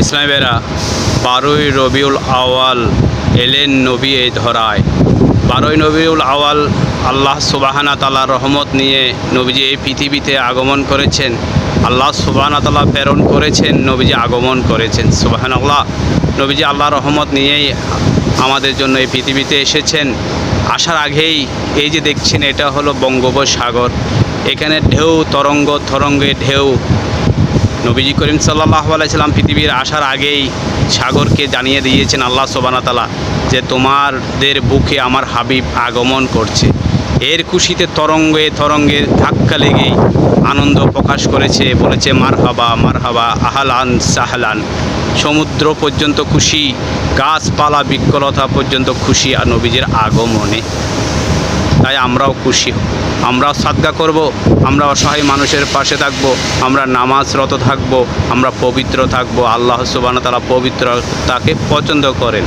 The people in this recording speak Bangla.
ইসলামী বেরা 12ই রবিউল আওয়াল এলেন নবী এই ধরায়। 12ই রবিউল আওয়াল আল্লাহ সুবহানাহু ওয়া তাআলার রহমত নিয়ে নবীজি এই পৃথিবীতে আগমন করেছেন। আল্লাহ সুবহানাহু ওয়া তাআলা প্রেরণ করেছেন, নবীজি আগমন করেছেন। সুবহানাল্লাহ। নবীজি আল্লাহর রহমত নিয়েই আমাদের জন্য এই পৃথিবীতে এসেছেন। আসার আগেই এই যে দেখছেন, এটা হলো বঙ্গোপসাগর। এখানে ঢেউ, তরঙ্গে ঢেউ। নবীজি করিম সাল্লাল্লাহু আলাইহি সাল্লাম পৃথিবীর আসার আগেই সাগরকে জানিয়ে দিয়েছেন আল্লাহ সুবহানাহু ওয়া তাআলা যে তোমাদের বুকে আমার হাবিব আগমন করছে। এর খুশিতে তরঙ্গে ধাক্কা লেগেই আনন্দ প্রকাশ করেছে, বলেছে মারহাবা মারহাবা আহলান সাহলান। সমুদ্র পর্যন্ত খুশি, গাছপালা বৃক্ষলতা পর্যন্ত খুশি আর নবীজির আগমনে। তাই আমরাও খুশি, আমরাও সাদকা করব, আমরা অসহায় মানুষের পাশে থাকব, আমরা নামাজরত থাকব, আমরা পবিত্র থাকব। আল্লাহ সুবহানাহু ওয়া তাআলা পবিত্রতাকে পছন্দ করেন।